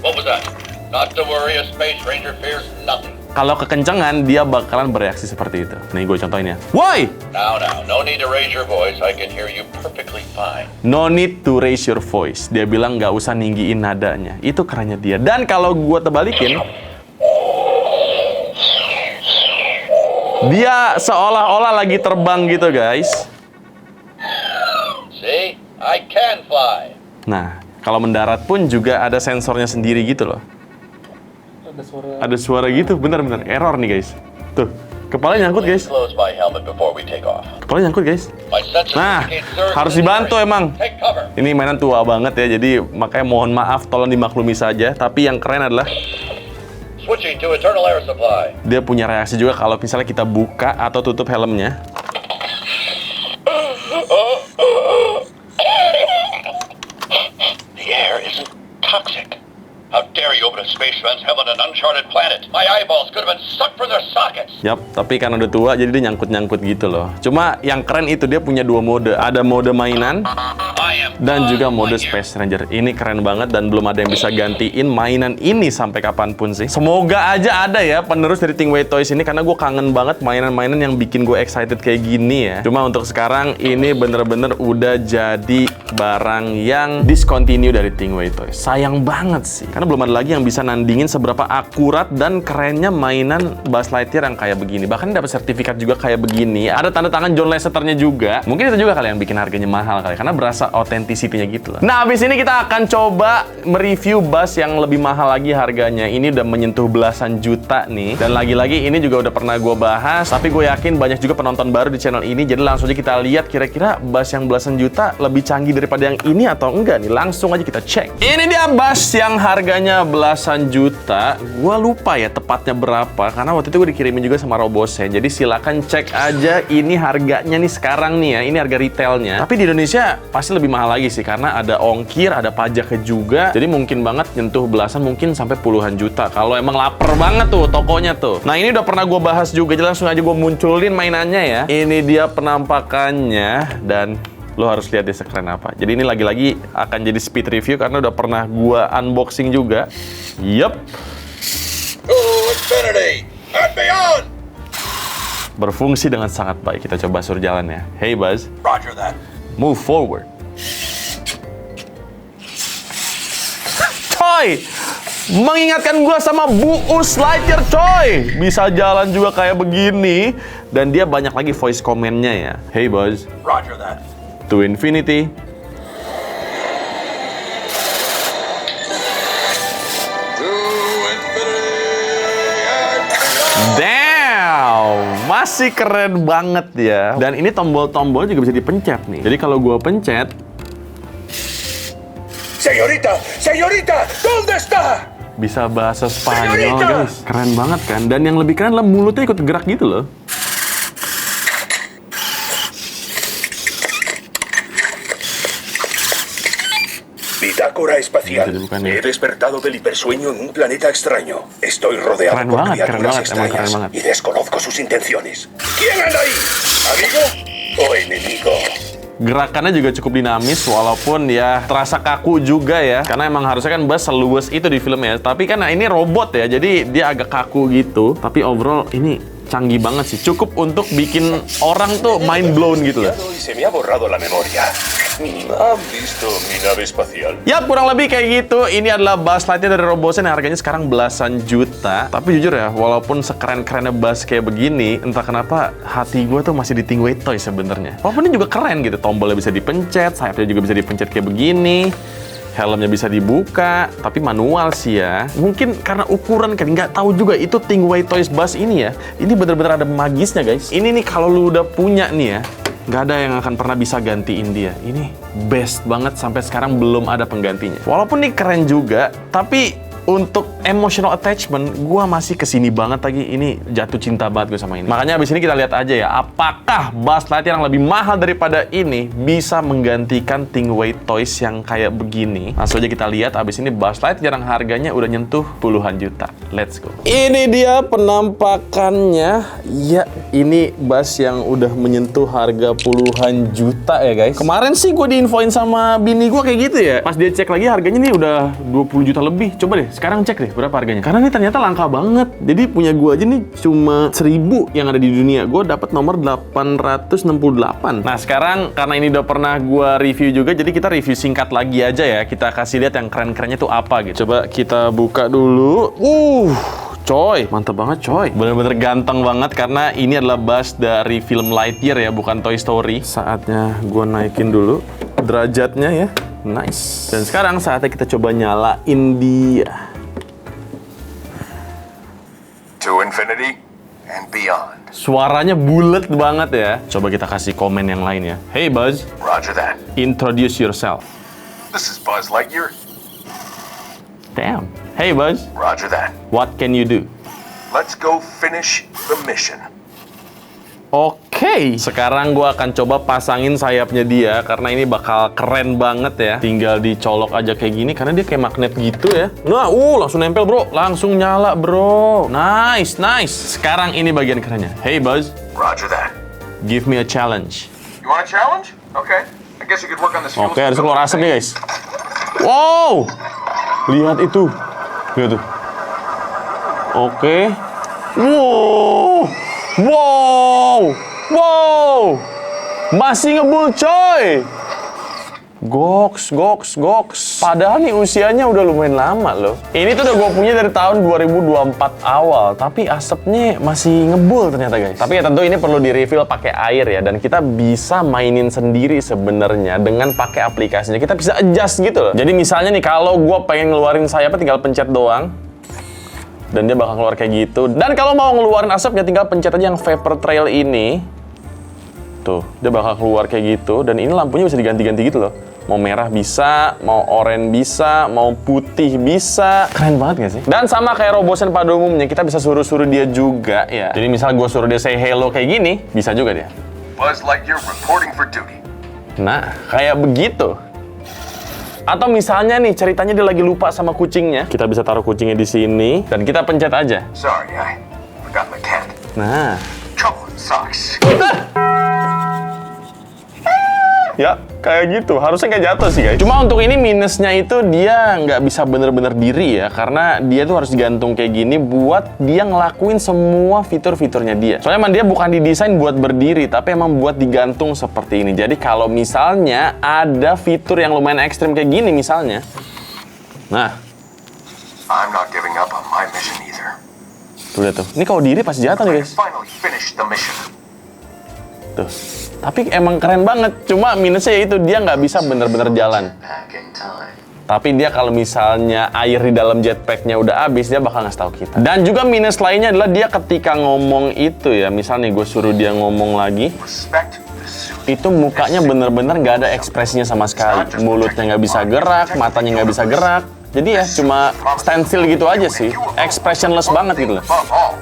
What was that? Not to worry, a Space Ranger fears nothing. Kalau kekencangan dia bakalan bereaksi seperti itu. Nih gue contohin ya. Why? Now, no need to raise your voice. I can hear you perfectly fine. No need to raise your voice. Dia bilang nggak usah ninggiin nadanya. Itu kerennya dia. Dan kalau gue terbalikin, dia seolah-olah lagi terbang gitu guys. See? I can fly. Nah, Kalau mendarat pun juga ada sensornya sendiri gitu loh. Ada suara gitu, bener-bener error nih guys. Tuh, kepala nyangkut guys. Close my helmet before we take off. Kepala nyangkut guys. My sensors Nah, indicate surge harus in the dibantu area. emang. Take cover. Ini mainan tua banget ya, jadi makanya mohon maaf, tolong dimaklumi saja. Tapi yang keren adalah Switching to internal air supply. dia punya reaksi juga kalau misalnya kita buka atau tutup helmnya. The air isn't toxic. How dare you open a spaceman's helmet on an uncharted planet? My eyeballs could have been sucked from their sockets. Yap, tapi karena udah tua jadi dia nyangkut-nyangkut gitu loh. Cuma yang keren itu dia punya dua mode. Ada mode mainan I am dan juga mode Lightyear. Space Ranger. Ini keren banget dan belum ada yang bisa gantiin mainan ini sampai kapanpun sih. Semoga aja ada ya penerus dari Thinkway Toys ini, karena gue kangen banget mainan-mainan yang bikin gue excited kayak gini ya. Cuma untuk sekarang ini bener-bener udah jadi barang yang discontinue dari Thinkway Toys. Sayang banget sih, karena belum ada lagi yang bisa nandingin seberapa akurat dan kerennya mainan Buzz Lightyear yang kayak begini. Bahkan dapat sertifikat juga kayak begini. Ada tanda tangan John Lasseter-nya juga. Mungkin itu juga kali yang bikin harganya mahal kali, karena berasa authenticity-nya gitu loh. Nah, abis ini kita akan coba mereview Buzz yang lebih mahal lagi harganya. Ini udah menyentuh belasan juta nih. Dan lagi-lagi ini juga udah pernah gue bahas, tapi gue yakin banyak juga penonton baru di channel ini. Jadi langsung aja kita lihat kira-kira Buzz yang belasan juta lebih canggih daripada yang ini atau enggak nih. Langsung aja kita cek. Ini dia Buzz yang harganya belasan juta. Gue lupa ya tepatnya berapa, karena waktu itu gue dikirimin juga sama Robosen. Jadi silakan cek aja ini harganya nih sekarang nih ya. Ini harga retailnya. Tapi di Indonesia pasti lebih mahal lagi sih, karena ada ongkir, ada pajaknya juga. Jadi mungkin banget nyentuh belasan, mungkin sampai puluhan juta. Kalau emang lapar banget tuh tokonya tuh. Nah, ini udah pernah gue bahas juga. Jadi langsung aja gue munculin mainannya ya. Ini dia penampakannya dan lo harus lihat dia sekeren apa. Jadi ini lagi-lagi akan jadi speed review karena udah pernah gue unboxing juga. Yup. Infinity and beyond. Berfungsi dengan sangat baik. Kita coba suruh jalan ya. Hey Buzz, Roger that. move forward. Coy, mengingatkan gue sama Buzz Lightyear coy. Bisa jalan juga kayak begini. Dan dia banyak lagi voice comment-nya ya. Hey Buzz, Roger that. to infinity To infinity and beyond. Damn, masih keren banget ya. Dan ini tombol-tombol juga bisa dipencet nih. Jadi kalau gua pencet, Señorita, señorita, ¿dónde está? bisa bahasa Spanyol Señorita! guys. Keren banget kan? Dan yang lebih keren adalah mulutnya ikut gerak gitu loh. Bitácora espacial. Jadi bukan ya. He despertado del hipersueño en un planeta extraño. Estoy rodeado Keren por banget, criaturas keren banget, emang keren extrañas banget. y desconozco sus intenciones. ¿Quién anda ahí? ¿Amigo o enemigo? Gerakannya juga cukup dinamis walaupun ya terasa kaku juga ya. Karena emang harusnya kan Buzz seluas itu di filmnya. Tapi kan ini robot ya, jadi dia agak kaku gitu. Tapi overall ini canggih banget sih. Cukup untuk bikin orang tuh mind blown gitu loh. Y se me ha borrado la memoria. ¿Han visto mi nave espacial? Ya kurang lebih kayak gitu. Ini adalah Buzz Lightyear dari Robosen yang harganya sekarang belasan juta. Tapi jujur ya, walaupun sekeren-kerennya Buzz kayak begini, entah kenapa hati gue tuh masih di Thinkway Toys sebenarnya. Walaupun ini juga keren gitu, tombolnya bisa dipencet, sayapnya juga bisa dipencet kayak begini. Helmnya bisa dibuka, tapi manual sih ya. Mungkin karena ukuran kan, nggak tahu juga itu Thinkway Toys Buzz ini ya. Ini bener-bener ada magisnya guys. Ini nih kalau lu udah punya nih ya, nggak ada yang akan pernah bisa gantiin dia. Ini best banget, sampai sekarang belum ada penggantinya. Walaupun ini keren juga, tapi untuk emotional attachment, gue masih kesini banget lagi. Ini jatuh cinta banget gue sama ini. Makanya abis ini kita lihat aja ya, apakah Buzz Lightyear yang lebih mahal daripada ini bisa menggantikan Thinkway Toys yang kayak begini. Langsung aja kita lihat. Abis ini Buzz Lightyear yang harganya udah nyentuh puluhan juta. Let's go. Ini dia penampakannya. Ya, ini Buzz yang udah menyentuh harga puluhan juta ya guys. Kemarin sih gue diinfoin sama bini gue kayak gitu ya. Pas dia cek lagi harganya nih udah 20 juta lebih. Coba deh sekarang cek deh berapa harganya. Karena ini ternyata langka banget. Jadi punya gue aja nih cuma 1000 yang ada di dunia. Gue dapat nomor 868. Nah sekarang karena ini udah pernah gue review juga, jadi kita review singkat lagi aja ya. Kita kasih lihat yang keren-kerennya tuh apa gitu. Coba kita buka dulu. Coy, mantap banget coy. Bener-bener ganteng banget karena ini adalah Buzz dari film Lightyear ya, bukan Toy Story. Saatnya gue naikin dulu derajatnya ya. Nice. Dan sekarang saatnya kita coba nyalain dia. To infinity and beyond. Suaranya bulat banget ya. Coba kita kasih komen yang lain ya. Hey Buzz, Roger that. introduce yourself. This is Buzz Lightyear. Damn. Hey Buzz, Roger that. what can you do? Let's go finish the mission. Oke, sekarang gua akan coba pasangin sayapnya dia karena ini bakal keren banget ya. Tinggal dicolok aja kayak gini karena dia kayak magnet gitu ya. Nah, langsung nempel bro, langsung nyala bro. Nice, nice. Sekarang ini bagian kerennya. Hey Buzz, Roger that. give me a challenge. You want a challenge? Okay. I guess you could work on this fuel. Oke, harus keluar asap nih guys. Wow, lihat itu, lihat tuh. Oke. Wow. Wow. Wow. Masih ngebul coy. Goks. Padahal nih usianya udah lumayan lama loh. Ini tuh udah gue punya dari tahun 2024 awal. Tapi asapnya masih ngebul ternyata guys. Tapi ya tentu ini perlu di-refill pakai air ya. Dan kita bisa mainin sendiri sebenarnya dengan pakai aplikasinya. Kita bisa adjust gitu loh. Jadi misalnya nih kalau gue pengen ngeluarin sayapnya tinggal pencet doang. Dan dia bakal keluar kayak gitu. Dan kalau mau ngeluarin asapnya tinggal pencet aja yang vapor trail ini. Tuh, dia bakal keluar kayak gitu. Dan ini lampunya bisa diganti-ganti gitu loh. Mau merah bisa, mau oranye bisa, mau putih bisa. Keren banget gak sih? Dan sama kayak Robosen pada umumnya, kita bisa suruh-suruh dia juga ya. Jadi misal gue suruh dia say hello kayak gini, bisa juga dia. Buzz Lightyear reporting for duty. Nah, kayak begitu. Atau misalnya nih, ceritanya dia lagi lupa sama kucingnya. Kita bisa taruh kucingnya di sini, dan kita pencet aja. Sorry, I forgot my cat. Nah. Trouble sucks. Ya, kayak gitu. Harusnya nggak jatuh sih, guys. Cuma untuk ini minusnya itu dia nggak bisa bener-bener diri ya. Karena dia tuh harus digantung kayak gini buat dia ngelakuin semua fitur-fiturnya dia. Soalnya emang dia bukan didesain buat berdiri, tapi emang buat digantung seperti ini. Jadi kalau misalnya ada fitur yang lumayan ekstrim kayak gini misalnya. Nah. I'm not giving up on my mission either. Tuh lihat tuh. Ini kalau diri pasti jatuh nih, guys. Finally finish the mission. Tuh. Tapi emang keren banget. Cuma minusnya itu dia nggak bisa bener-bener jalan. Back in time. Tapi dia kalau misalnya air di dalam jetpacknya udah habis, dia bakal ngasih tahu kita. Dan juga minus lainnya adalah dia ketika ngomong itu ya, misalnya gue suruh dia ngomong lagi, Respect the suit. itu mukanya bener-bener nggak ada ekspresinya sama sekali. Mulutnya nggak bisa gerak, matanya nggak bisa gerak. Jadi ya cuma standstill gitu aja sih. Expressionless banget gitu loh. Above all,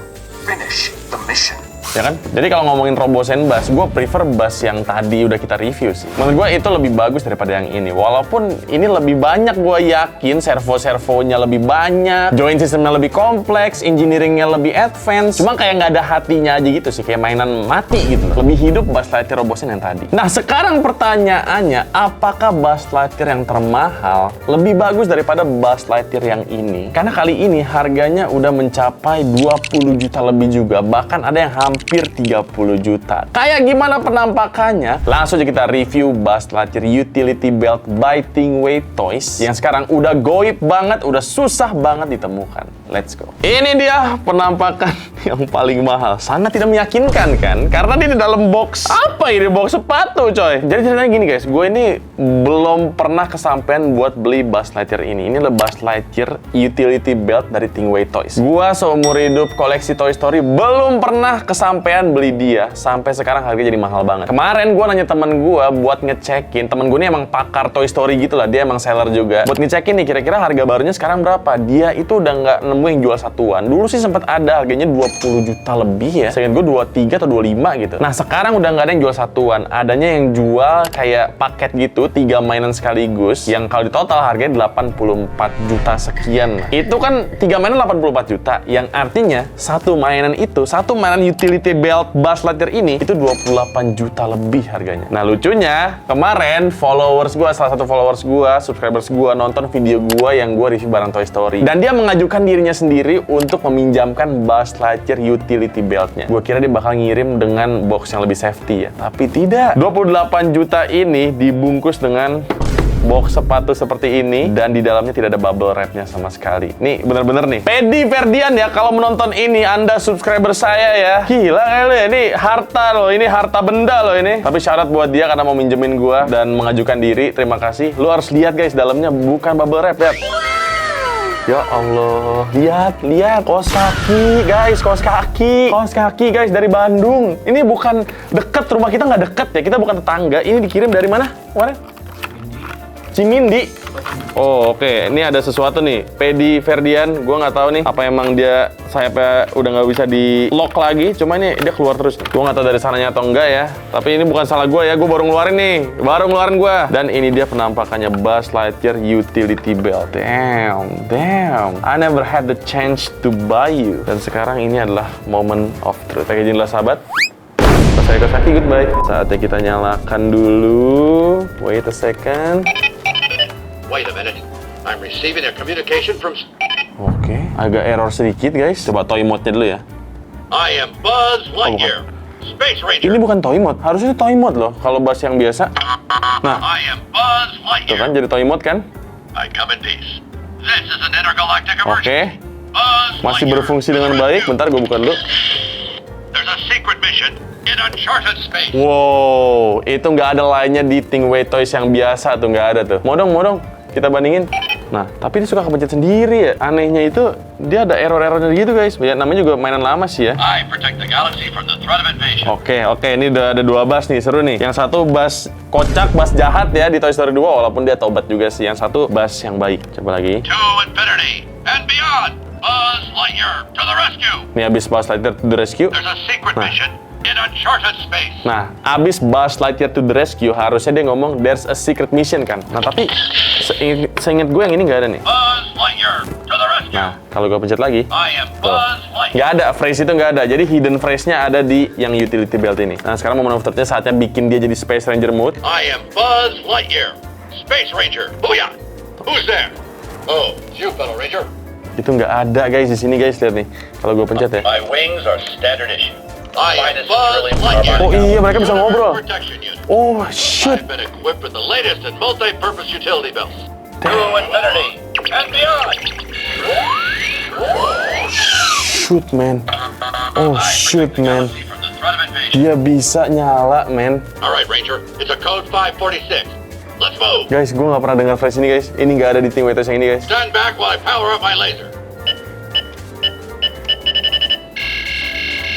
finish the mission. Ya kan? Jadi kalau ngomongin Robosen bass, gue prefer bass yang tadi udah kita review sih. Menurut gue itu lebih bagus daripada yang ini. Walaupun ini lebih banyak, gue yakin servo-servonya lebih banyak, joint systemnya lebih kompleks, engineeringnya lebih advance. Cuma kayak nggak ada hatinya aja gitu sih, kayak mainan mati gitu. Lebih hidup Buzz Lightyear Robosen yang tadi. Nah sekarang pertanyaannya, apakah Buzz Lightyear yang termahal lebih bagus daripada Buzz Lightyear yang ini? Karena kali ini harganya udah mencapai 20 juta lebih juga. Bahkan ada yang hampir 30 juta. Kayak gimana penampakannya? Langsung aja kita review Buzz Lightyear Utility Belt by Thinkway Toys yang sekarang udah goib banget, udah susah banget ditemukan. Let's go. Ini dia penampakan yang paling mahal. Sangat tidak meyakinkan kan? Karena dia di dalam box. Apa ini? Box sepatu coy. Jadi ceritanya gini guys, gue ini belum pernah kesampaian buat beli Buzz Lightyear ini. Ini adalah Buzz Lightyear Utility Belt dari Thinkway Toys. Gua seumur hidup koleksi Toy Story belum pernah kesampaian beli dia. Sampai sekarang harganya jadi mahal banget. Kemarin gua nanya temen gua buat ngecekin. Temen gue ini emang pakar Toy Story gitu lah. Dia emang seller juga. Buat ngecekin nih kira-kira harga barunya sekarang berapa. Dia itu udah nggak nemu yang jual satuan. Dulu sih sempat ada harganya 20 juta lebih ya. Seingat gue 23 atau 25 gitu. Nah sekarang udah nggak ada yang jual satuan. Adanya yang jual kayak paket gitu, 3 mainan sekaligus. Yang kalau di total harganya 84 juta sekian. Itu kan 3 mainan 84 juta. Yang artinya satu mainan utility belt Buzz Lightyear ini itu 28 juta lebih harganya. Nah lucunya kemarin salah satu followers gua, subscribers gua nonton video gua yang gua review barang Toy Story. Dan dia mengajukan dirinya sendiri untuk meminjamkan Buzz Lightyear utility beltnya. Gua kira dia bakal ngirim dengan box yang lebih safety ya. Tapi tidak. 28 juta ini dibungkus dengan box sepatu seperti ini dan di dalamnya tidak ada bubble wrapnya sama sekali. Nih bener-bener nih, Pedi Ferdian ya, kalau menonton ini Anda subscriber saya ya. Gila kali, ini harta loh, ini harta benda loh ini. Tapi syarat buat dia karena mau minjemin gua dan mengajukan diri, terima kasih. Lu harus lihat guys, dalamnya bukan bubble wrap ya. Ya Allah, lihat kaos kaki guys, kaos kaki guys dari Bandung. Ini bukan deket, rumah kita nggak deket ya, kita bukan tetangga. Ini dikirim dari mana kemarin? Cimindi. Oh oke. Ini ada sesuatu nih, Pedi Ferdian. Gua nggak tahu nih apa emang dia sayapnya udah nggak bisa di lock lagi. Cuma ini dia keluar terus. Gua nggak tahu dari sananya atau enggak ya. Tapi ini bukan salah gua ya. Gua baru ngeluarin nih, gua. Dan ini dia penampakannya Buzz Lightyear Utility Belt. Damn. I never had the chance to buy you. Dan sekarang ini adalah moment of truth. Packaging lah sahabat. Saya kaki goodbye. Saatnya kita nyalakan dulu. Wait a second. Wait a minute. I'm receiving a communication from... Oke, agak error sedikit guys. Coba toy mode-nya dulu ya. I am Buzz Lightyear, Space Ranger. Ini bukan toy mode, harusnya toy mode loh kalau Buzz yang biasa. Nah, I am Buzz tuh kan Lightyear. jadi toy mode kan? I come in peace. This is an intergalactic Oke, emergency. Buzz masih Lightyear berfungsi to the dengan baik. rescue. Bentar, gue buka dulu. There's a secret mission in uncharted space. Wow, itu nggak ada lainnya di Thinkway Toys yang biasa tuh, nggak ada tuh. Mau dong, kita bandingin. Nah, tapi dia suka kepencet sendiri ya. Anehnya itu, dia ada error-errornya gitu guys. Ya, namanya juga mainan lama sih ya. I protect the galaxy from the threat of invasion. Oke, ini udah ada dua Buzz nih, seru nih. Yang satu Buzz kocak, Buzz jahat ya di Toy Story 2, walaupun dia tobat juga sih. Yang satu Buzz yang baik. Coba lagi. To infinity and beyond. Buzz Lightyear to the rescue. Ini habis Buzz Lightyear to the rescue. There's a secret mission in uncharted space. Nah, abis Buzz Lightyear to the rescue, harusnya dia ngomong there's a secret mission kan. Nah, tapi seinget gue yang ini nggak ada nih. Buzz Lightyear to the rescue. Nah, kalau gue pencet lagi, I am Buzz Lightyear. nggak ada, phrase itu nggak ada. Jadi hidden phrase-nya ada di yang utility belt ini. Nah, sekarang momen of truth-nya saatnya bikin dia jadi Space Ranger mode. I am Buzz Lightyear, Space Ranger. Booyah! Who's there? Oh, it's you, fellow Ranger. Itu nggak ada guys di sini guys, lihat nih. Kalau gue pencet ya. My wings are standard issue. I am Buzz Lightyear. Oh iya, mereka bisa ngobrol. Protection unit. Oh shit. I've been equipped with the latest in multi-purpose utility belts. To infinity and beyond. Shoot man. Oh shoot man. From the threat of invasion. Dia bisa nyala man. All right, Ranger. It's a code 546. Let's move. Guys, gue nggak pernah dengar phrase ini guys. Ini nggak ada di Thinkway Toys yang ini guys. Stand back while I power up my laser.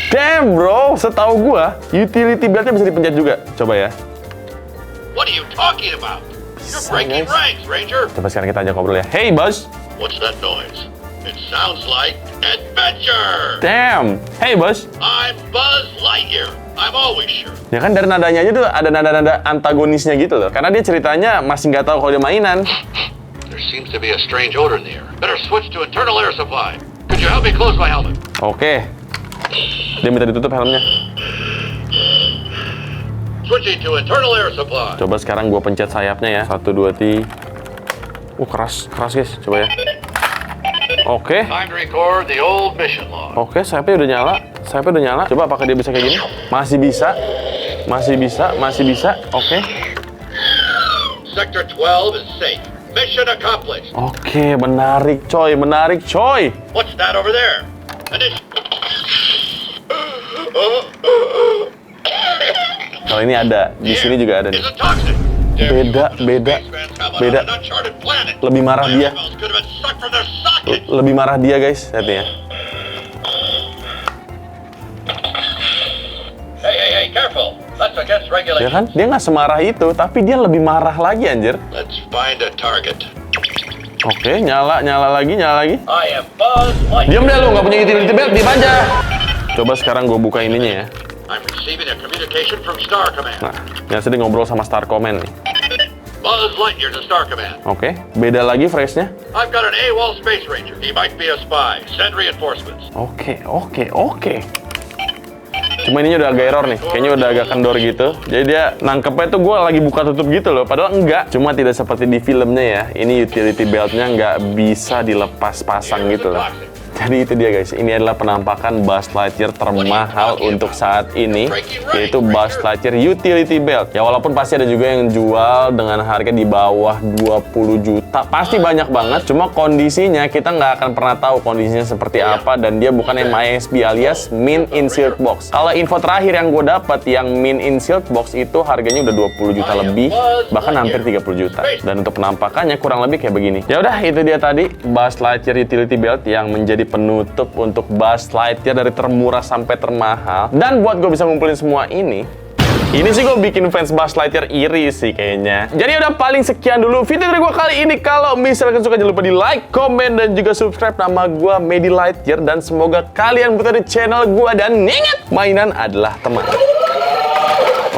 Damn bro, setahu gua utility beltnya bisa dipencet juga. Coba ya. What are you talking about? You're Bisa, breaking guys. ranks, Ranger. Coba sekarang kita ajak ngobrol ya. Hey Buzz. What's that noise? It sounds like adventure. Damn. Hey Buzz. I'm Buzz Lightyear. I'm always sure. Ya kan dari nadanya aja tuh ada nada-nada antagonisnya gitu loh. Karena dia ceritanya masih nggak tahu kalau dia mainan. There seems to be a strange odor in the air. Better switch to internal air supply. Could you help me close my helmet? Oke. Dia minta ditutup helmnya. Switching to internal air supply. Coba sekarang gua pencet sayapnya ya. 1, 2, 3. Keras guys. Coba ya. Oke. Time to record the old mission log. Oke, sayapnya udah nyala. Coba apakah dia bisa kayak gini? Masih bisa. Oke. Sector 12 is safe. Mission accomplished. Oke, menarik coy. What's that over there? Kalau ini ada, di sini juga ada nih. Is it toxic? Beda. Lebih marah dia. Lebih marah dia guys, lihat nih ya. Hey, careful. That's against Ya regulation. kan? Dia nggak semarah itu, tapi dia lebih marah lagi anjir. Let's find a target. Oke, nyala lagi. I am Buzz Lightyear. Diam deh lu, nggak punya utility belt, diam aja. Coba sekarang gue buka ininya ya. I'm receiving a communication from Star Command. Nah, yang sedang ngobrol sama Star Command nih. Buzz Lightyear to Star Command. Oke, beda lagi phrase-nya. I've got an AWOL Space Ranger. He might be a spy. Send reinforcements. Oke. Cuma ininya udah agak error nih, kayaknya udah agak kendor gitu. Jadi dia nangkepnya tuh gue lagi buka tutup gitu loh, padahal enggak. Cuma tidak seperti di filmnya ya, ini utility beltnya nggak bisa dilepas pasang gitu loh. Jadi itu dia guys, ini adalah penampakan Buzz Lightyear termahal untuk saat ini, yaitu Buzz Lightyear Utility Belt. Ya walaupun pasti ada juga yang jual dengan harga di bawah 20 juta, pasti banyak banget. Cuma kondisinya kita nggak akan pernah tahu kondisinya seperti apa, dan dia bukan MISB alias Mint in Sealed Box. Kalau info terakhir yang gue dapat yang Mint in Sealed Box itu harganya udah 20 juta lebih, bahkan hampir 30 juta. Dan untuk penampakannya kurang lebih kayak begini. Ya udah, itu dia tadi Buzz Lightyear Utility Belt yang menjadi penutup untuk Buzz Lightyear dari termurah sampai termahal. Dan buat gue bisa ngumpulin semua ini sih gue bikin fans Buzz Lightyear iri sih kayaknya. Jadi udah, paling sekian dulu video dari gue kali ini. Kalau misalkan suka jangan lupa di like, komen, dan juga subscribe. Nama gue Medi Lightyear, dan semoga kalian betah di channel gue. Dan ingat, mainan adalah teman.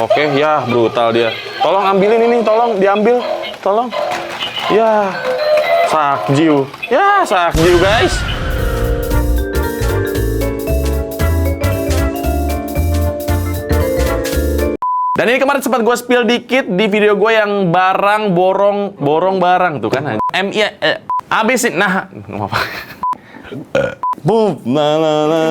Oke, ya brutal dia. Tolong ambilin ini, tolong diambil, tolong. Ya, sakjiu. Ya, sakjiu guys. Dan ini kemarin sempat gue spill dikit di video gue yang barang borong barang tuh kan. Abisin, nah, ngomong apa? Boom, la la la.